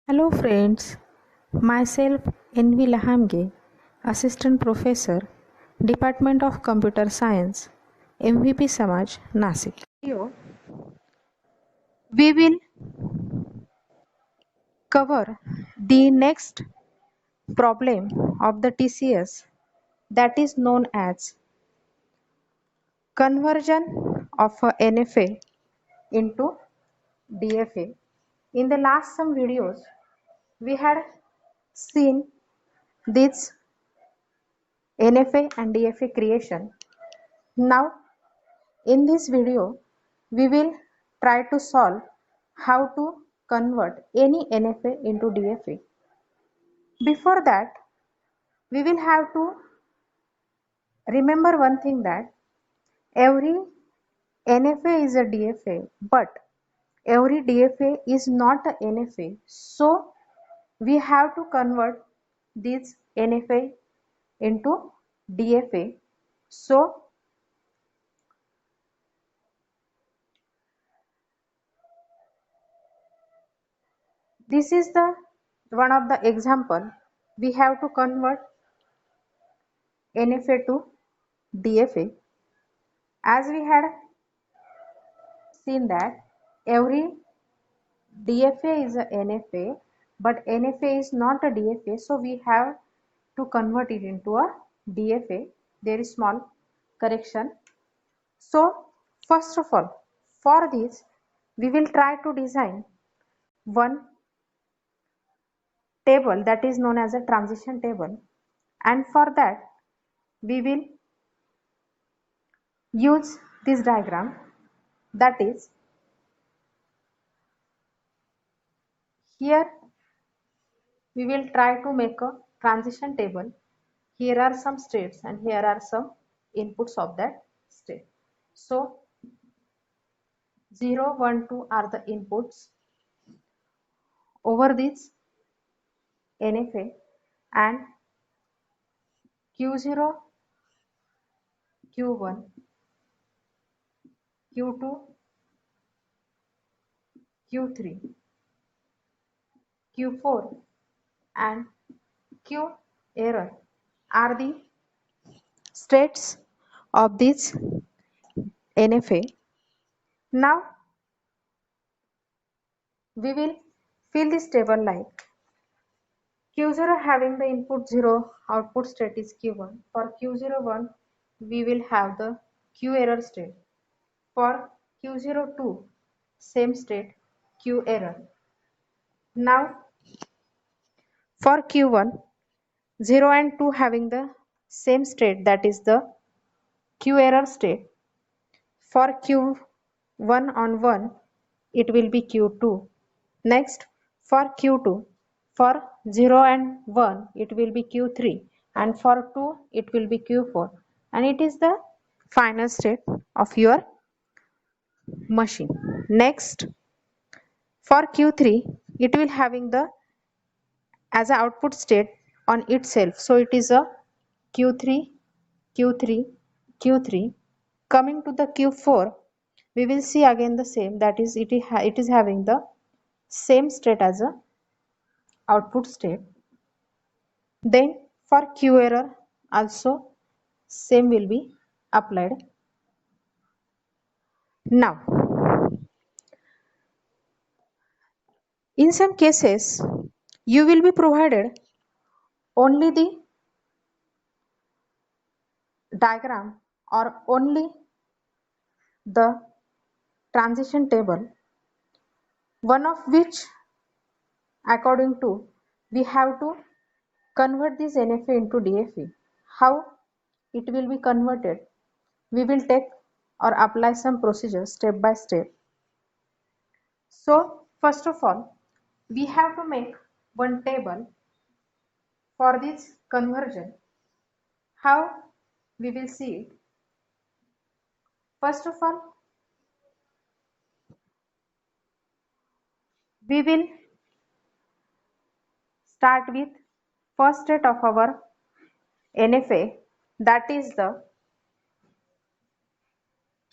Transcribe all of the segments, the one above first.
Hello friends, myself Envy Lahamge, Assistant Professor, Department of Computer Science, MVP Samaj, Nasik. Here we will cover the next problem of the TCS, that is known as conversion of a NFA into DFA. In the last some videos we had seen this NFA and DFA creation. Now in this video, we will try to solve how to convert any NFA into DFA. Before that, we will have to remember one thing, that every NFA is a DFA, but every DFA is not a NFA. So, we have to convert this NFA into DFA. So, this is the one of the example. We have to convert NFA to DFA. As we had seen that every DFA is a NFA, but NFA is not a DFA, so we have to convert it into a DFA. There is small correction. So first of all, for this we will try to design one table that is known as a transition table, and for that we will use this diagram, that is, here we will try to make a transition table. Here are some states and here are some inputs of that state. So 0, 1, 2 are the inputs over this NFA, and Q0, Q1, Q2, Q3, Q4 and Q error are the states of this NFA. Now we will fill this table like Q0 having the input 0, output state is Q1. For Q01, we will have the Q error state. For Q02, same state, Q error. Now, for Q1, 0 and 2 having the same state, that is the Q error state. For Q1 on 1, it will be Q2. Next, for Q2, for 0 and 1, it will be Q3, and for 2, it will be Q4, and it is the final state of your machine. Next, for Q3, it will having the as an output state on itself. So it is a Q3, Q3, Q3. Coming to the Q4, we will see again the same, that is it is having the same state as a output state. Then for Q error also same will be applied. Now in some cases you will be provided only the diagram or only the transition table, one of which according to we have to convert this NFA into DFA. How it will be converted? We will take or apply some procedures step by step. So first of all, we have to make one table for this conversion. How we will see it? First of all, we will start with first state of our NFA, that is the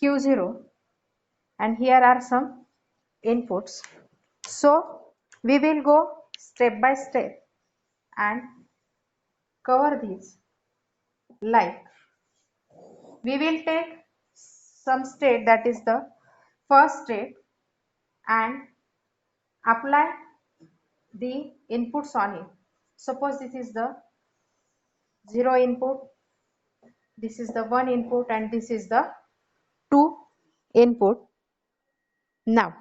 Q0, and here are some inputs. So we will go step by step and cover these. Like, we will take some state, that is the first state, and apply the inputs on it. Suppose this is the 0 input, this is the 1 input, and this is the 2 input. Now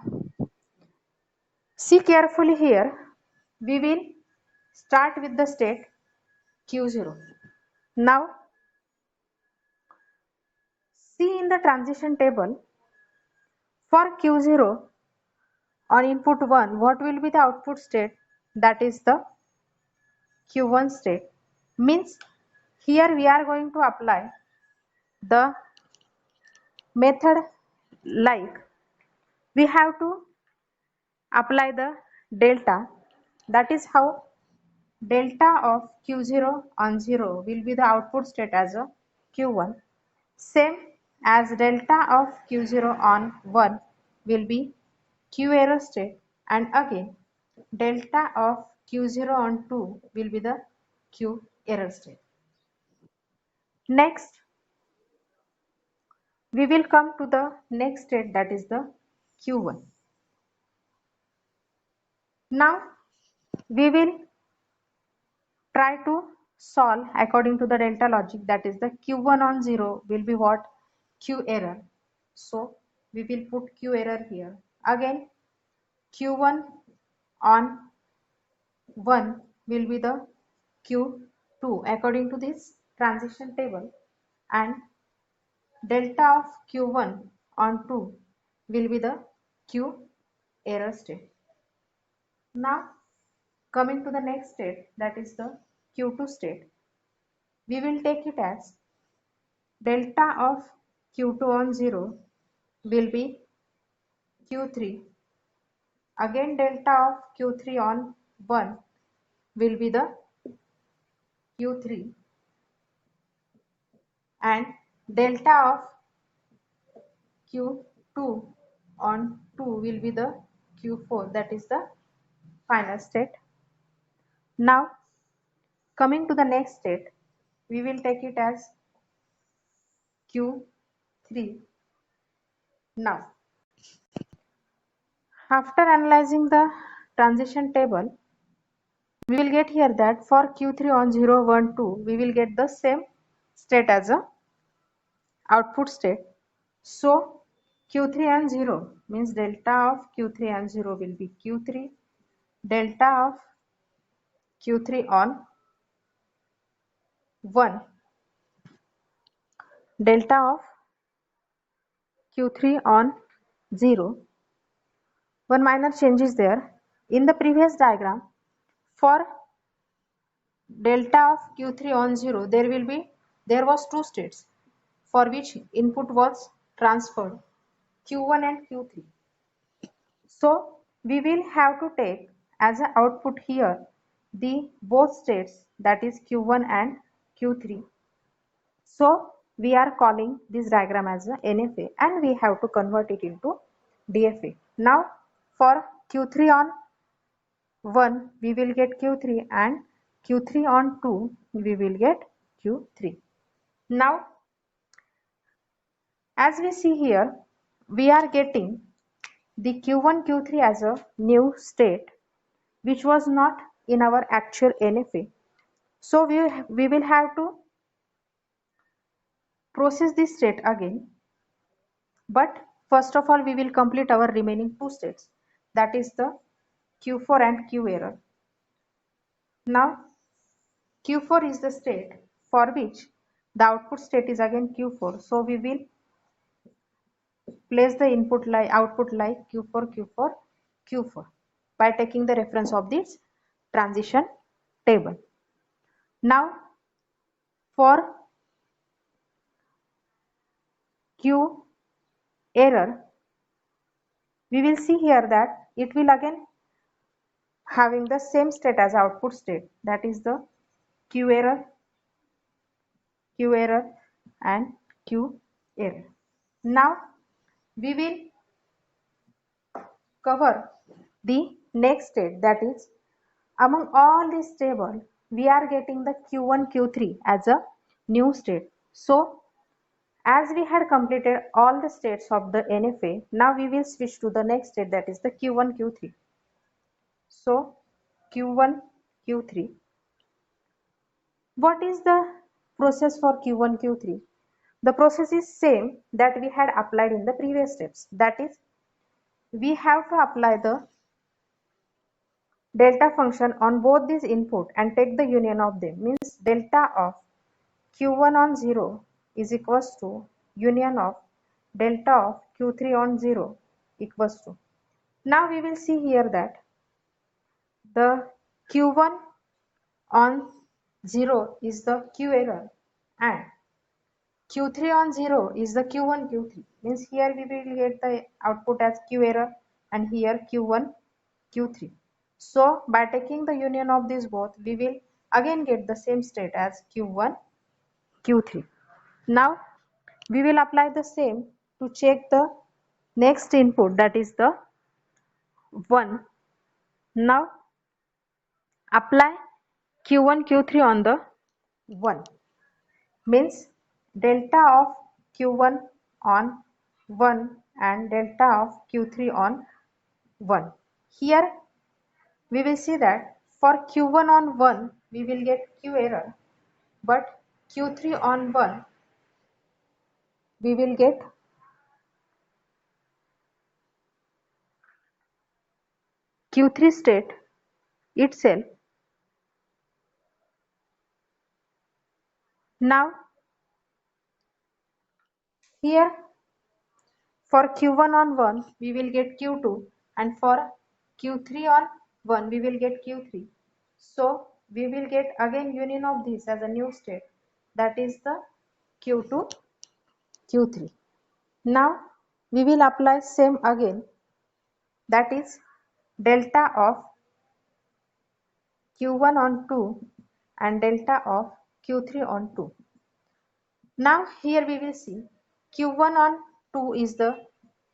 see carefully here, we will start with the state Q0. Now see in the transition table, for Q0 on input 1, what will be the output state? That is the Q1 state. Means here we are going to apply the method, like we have to apply the delta. That is how delta of Q0 on 0 will be the output state as a Q1, same as delta of Q0 on 1 will be Q error state, and again delta of Q0 on 2 will be the Q error state. Next we will come to the next state, that is the Q1. Now we will try to solve according to the delta logic, that is the Q1 on 0 will be what? Q error. So we will put Q error here. Again Q1 on 1 will be the Q2 according to this transition table, and delta of Q1 on 2 will be the Q error state. Now coming to the next state, that is the Q2 state, we will take it as delta of Q2 on 0 will be Q3. Again delta of Q3 on 1 will be the Q3, and delta of Q2 on 2 will be the Q4, that is the final state. Now coming to the next state, we will take it as Q3. Now after analyzing the transition table, we will get here that for Q3 on 0, 1, 2, we will get the same state as a output state. So Q3 and 0 means delta of Q3 and 0 will be Q3, delta of Q3 on 1, delta of Q3 on 0. One minor change is there. In the previous diagram, for delta of Q3 on 0, there was two states for which input was transferred, Q1 and Q3. So we will have to take as an output here the both states, that is Q1 and Q3. So we are calling this diagram as a NFA, and we have to convert it into DFA. Now for Q3 on 1 we will get Q3, and Q3 on 2 we will get Q3. Now as we see here, we are getting the Q1 Q3 as a new state which was not in our actual NFA. So we will have to process this state again, but first of all we will complete our remaining two states, that is the Q4 and Q error. Now Q4 is the state for which the output state is again Q4, so we will place the input like output like Q4 Q4 Q4 by taking the reference of this transition table. Now for Q error, we will see here that it will again having the same state as output state, that is the Q error and Q error. Now we will cover the next state, that is Among all this table, we are getting the Q1, Q3 as a new state. So as we had completed all the states of the NFA, now we will switch to the next state, that is the Q1, Q3. So Q1, Q3. What is the process for Q1, Q3? The process is same that we had applied in the previous steps. That is, we have to apply the delta function on both these input and take the union of them. Means delta of Q1 on 0 is equals to union of delta of Q3 on 0 equals to. Now we will see here that the Q1 on 0 is the Q error and Q3 on 0 is the Q1 Q3. Means here we will get the output as Q error and here Q1 Q3. So by taking the union of these both, we will again get the same state as Q1 Q3. Now we will apply the same to check the next input, that is the 1. Now apply Q1 Q3 on the 1, means delta of Q1 on 1 and delta of Q3 on 1. Here we will see that for Q1 on 1 we will get Q error, but Q3 on 1 we will get Q3 state itself. Now here for Q1 on 1 we will get Q2 and for Q3 on 1 we will get Q3. So we will get again union of this as a new state, that is the Q2 Q3. Now we will apply same again, that is delta of Q1 on 2 and delta of Q3 on 2. Now here we will see Q1 on 2 is the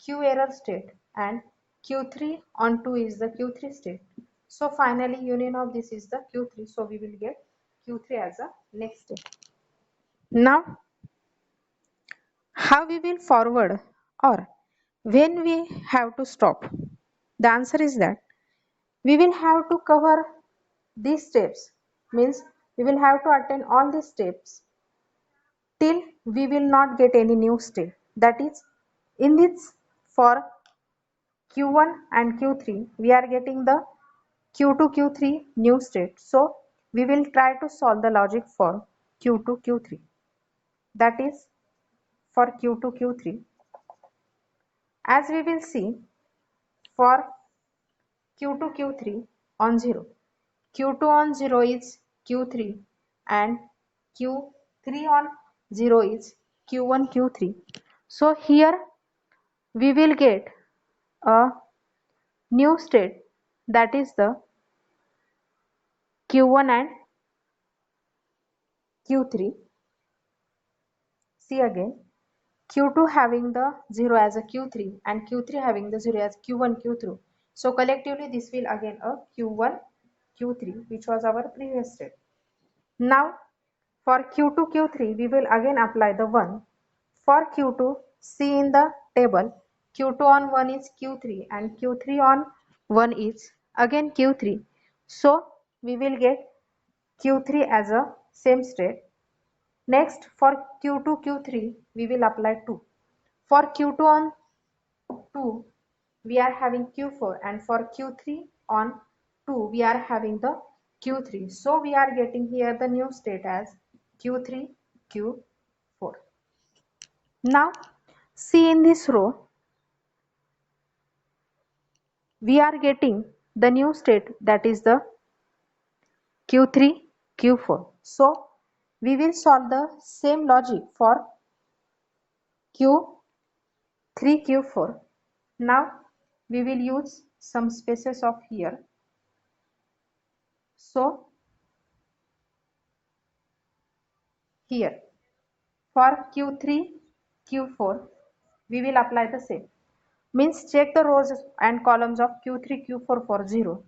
Q error state and Q3 on 2 is the Q3 state. So finally union of this is the Q3. So we will get Q3 as a next state. Now how we will forward or when we have to stop? The answer is that we will have to cover these steps, means we will have to attend all these steps till we will not get any new state. That is, in this for Q1 and Q3 we are getting the Q2 Q3 new state. So we will try to solve the logic for Q2 Q3, that is for Q2 Q3. As we will see for Q2 Q3 on 0, Q2 on 0 is Q3 and Q3 on 0 is Q1 Q3. So here we will get a new state, that is the Q1 and Q3. See again, Q2 having the 0 as a Q3 and Q3 having the 0 as Q1 Q3. So collectively this will again a Q1 Q3, which was our previous state. Now for Q2 Q3 we will again apply the 1. For Q2, see in the table, Q2 on 1 is Q3 and Q3 on 1 is again Q3. So we will get Q3 as a same state. Next for Q2 Q3 we will apply 2. For Q2 on 2 we are having Q4 and for Q3 on 2 we are having the Q3. So we are getting here the new state as Q3 Q4. Now see in this row we are getting the new state, that is the Q3 Q4. So we will solve the same logic for Q3 Q4. Now we will use some spaces of here. So here for Q3 Q4 we will apply the same, means check the rows and columns of Q3 Q4 for 0.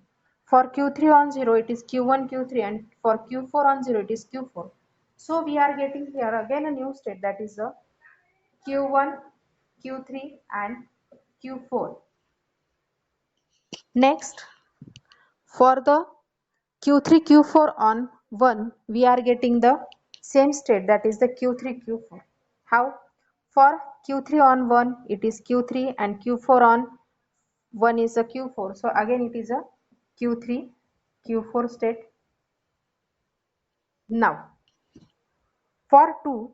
For Q3 on 0 it is Q1 Q3, and for Q4 on 0 it is Q4. So we are getting here again a new state, that is the Q1 Q3 and Q4. Next, for the Q3 Q4 on 1 we are getting the same state, that is the Q3 Q4. How? For Q3 on 1 it is Q3, and Q4 on 1 is a Q4. So again it is a Q3 Q4 state. Now for 2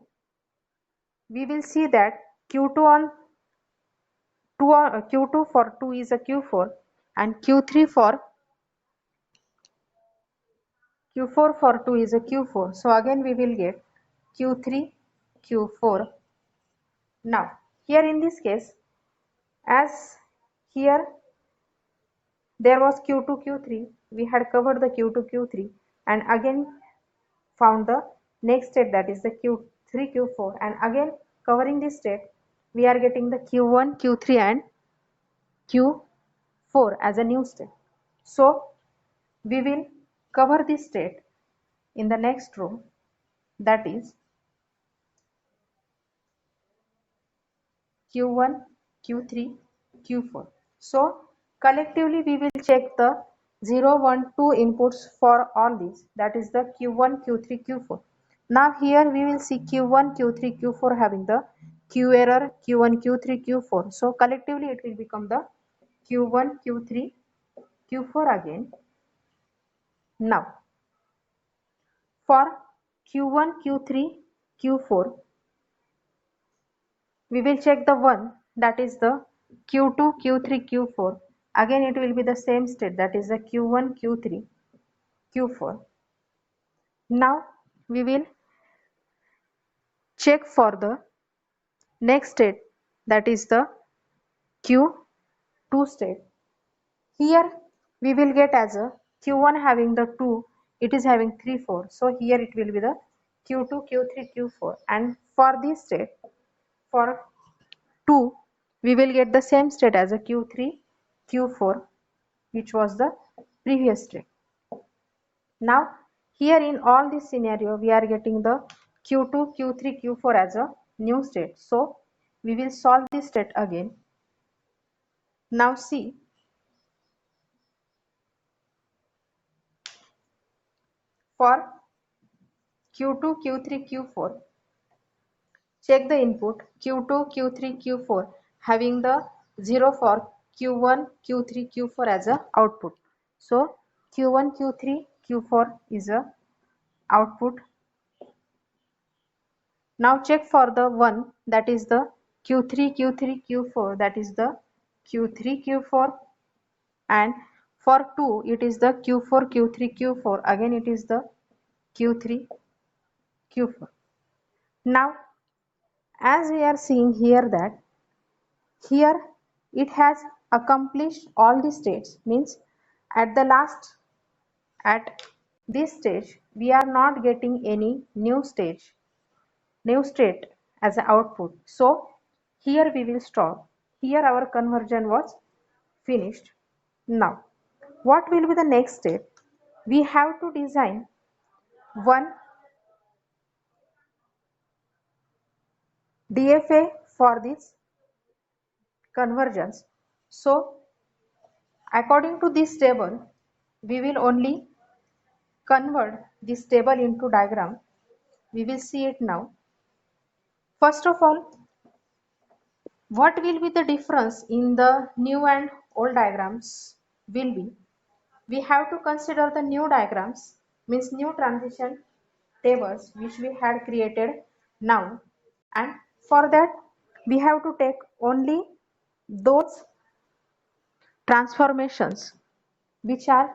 we will see that Q2 on 2 Q2 for 2 is a Q4, and Q4 for 2 is a Q4. So again we will get Q3 Q4. Now here in this case, as here there was Q2 Q3, we had covered the Q2 Q3 and again found the next state, that is the Q3 Q4, and again covering this state we are getting the Q1 Q3 and Q4 as a new state. So we will cover this state in the next row, that is Q1 Q3 Q4. So collectively we will check the 0 1 2 inputs for all these, that is the Q1 Q3 Q4. Now here we will see Q1 Q3 Q4 having the Q error Q1 Q3 Q4. So collectively it will become the Q1 Q3 Q4 again. Now for Q1 Q3 Q4 we will check the one, that is the Q2 Q3 Q4. Again it will be the same state, that is the Q1 Q3 Q4. Now we will check for the next state, that is the Q2 state. Here we will get as a Q1 having the 2, it is having 3 4. So here it will be the Q2 Q3 Q4, and for this state for 2 we will get the same state as a Q3 Q4, which was the previous state. Now here in all this scenario we are getting the Q2 Q3 Q4 as a new state. So we will solve this state again. Now see, for Q2 Q3 Q4, check the input Q2 Q3 Q4 having the 0 for Q1 Q3 Q4 as a output. So Q1 Q3 Q4 is a output. Now check for the one, that is the Q3 Q3 Q4, that is the Q3 Q4, and for 2 it is the Q4 Q3 Q4, again it is the Q3 Q4. Now as we are seeing here that here it has accomplished all the states, means at the last, at this stage we are not getting any new state as an output. So here we will stop. Here our conversion was finished. Now what will be the next step? We have to design one DFA for this conversions. So according to this table we will only convert this table into diagram. We will see it now. First of all, what will be the difference in the new and old diagrams will be, we have to consider the new diagrams, means new transition tables which we had created now, and for that we have to take only those transformations which are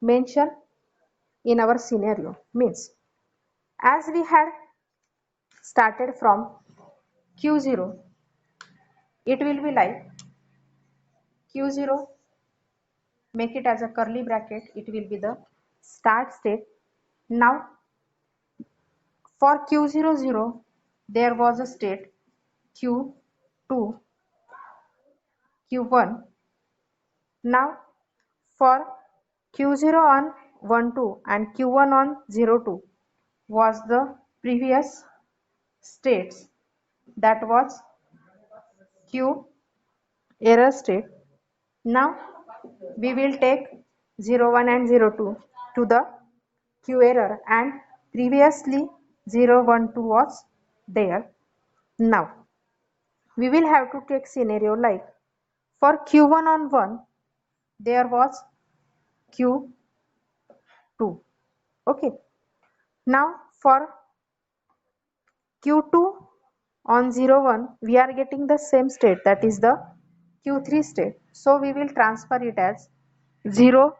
mentioned in our scenario. Means as we had started from Q0, it will be like Q0, make it as a curly bracket, it will be the start state. Now for Q00 there was a state Q2 Q1. Now for Q0 on 1 2 and Q1 on 0 2 was the previous states, that was Q error state. Now we will take 0 1 and 0 2 to the Q error, and previously 0 1 2 was there. Now we will have to take scenario like for Q1 on 1 there was Q2. Okay. Now for Q2 on 0 1 we are getting the same state, that is the Q3 state. So we will transfer it as 0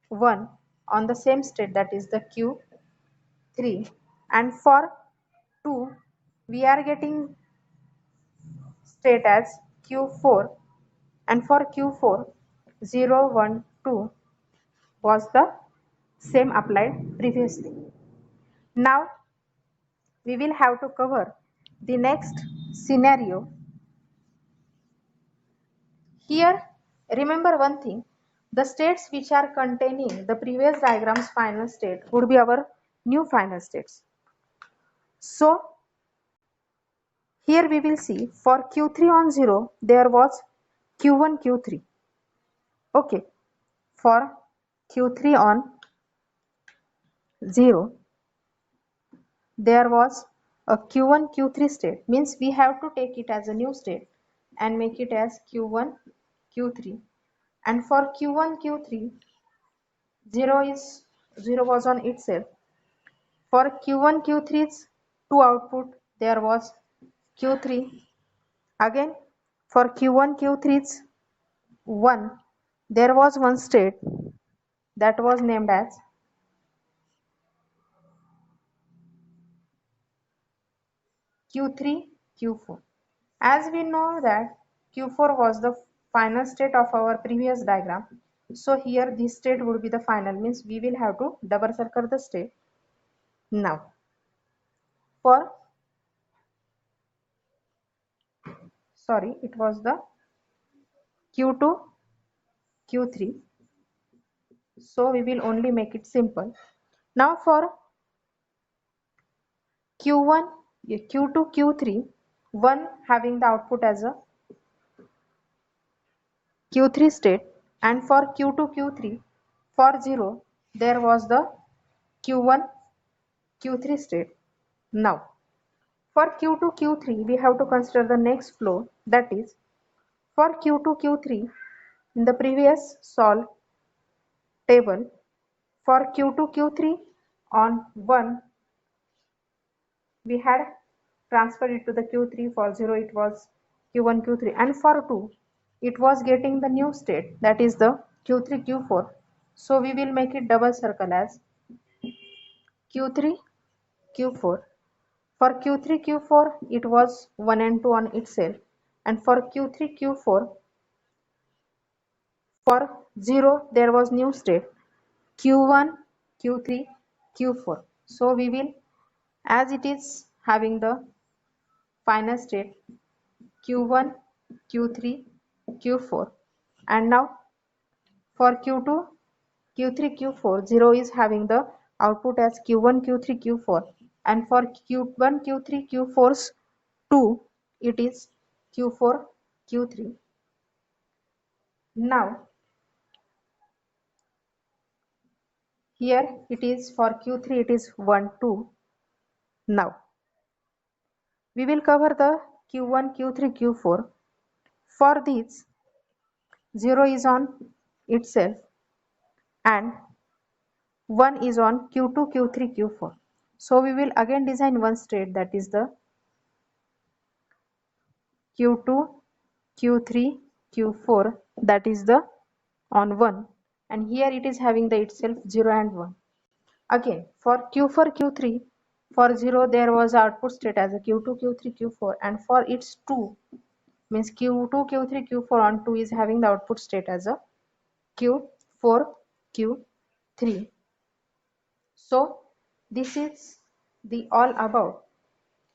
1 on the same state, that is the Q3, and for 2 we are getting state as Q4, and for Q4 0 1 2 was the same applied previously. Now we will have to cover the next scenario. Here remember one thing, the states which are containing the previous diagram's final state would be our new final states. So here we will see for Q3 on 0 there was Q1 Q3. Okay, for Q3 on 0 there was a Q1 Q3 state, means we have to take it as a new state and make it as Q1 Q3, and for Q1 Q3 0 was on itself. For Q1 Q3's 2 output there was Q3. Again for Q1 Q3's 1 there was one state that was named as Q3 Q4. As we know that Q4 was the final state of our previous diagram, so here this state would be the final, means we will have to double circle the state. Now for it was the Q2 Q3, so we will only make it simple. Now for Q1 Q2 Q3, 1 having the output as a Q3 state, and for Q2 Q3 for 0 there was the Q1 Q3 state. Now for Q2 Q3 we have to consider the next flow, that is for Q2 Q3 in the previous solve table, for Q2 Q3 on 1 we had transferred it to the Q3, for 0 it was Q1 Q3, and for 2 it was getting the new state, that is the Q3 Q4. So we will make it double circle as Q3 Q4. For Q3 Q4 it was 1 and 2 on itself, and for Q3 Q4 for 0 there was new state Q1 Q3 Q4. So we will, as it is having the final state Q1 Q3 Q4, and now for Q2 Q3 Q4 0 is having the output as Q1 Q3 Q4, and for Q1 Q3 Q4's 2 it is Q4 Q3. Now here it is for Q3 it is 1 2. Now we will cover the Q1 Q3 Q4. For these 0 is on itself and 1 is on Q2 Q3 Q4. So we will again design one state, that is the Q2 Q3 Q4, that is the on 1, and here it is having the itself 0 and 1. Again for Q4 Q3 for 0 there was output state as a Q2 Q3 Q4, and for its 2 means Q2 Q3 Q4 on 2 is having the output state as a Q4 Q3. So this is the all about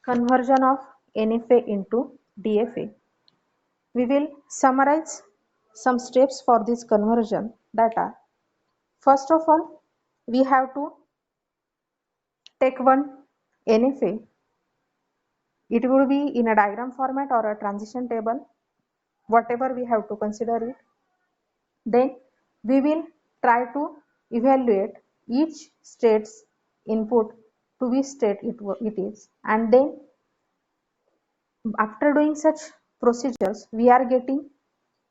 conversion of NFA into DFA. We will summarize some steps for this conversion, that are First of all, we have to take one NFA. It will be in a diagram format or a transition table, whatever we have to consider it. Then we will try to evaluate each state's input to which state it is, and then after doing such procedures we are getting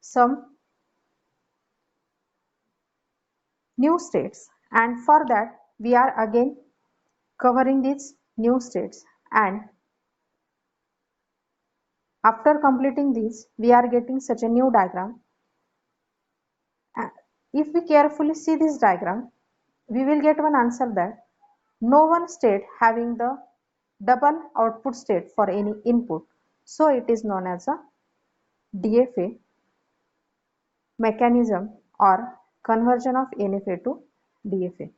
some new states, and for that we are again covering these new states, and after completing this we are getting such a new diagram. If we carefully see this diagram, we will get one answer that no one state having the double output state for any input, so it is known as a DFA mechanism or conversion of NFA to DFA.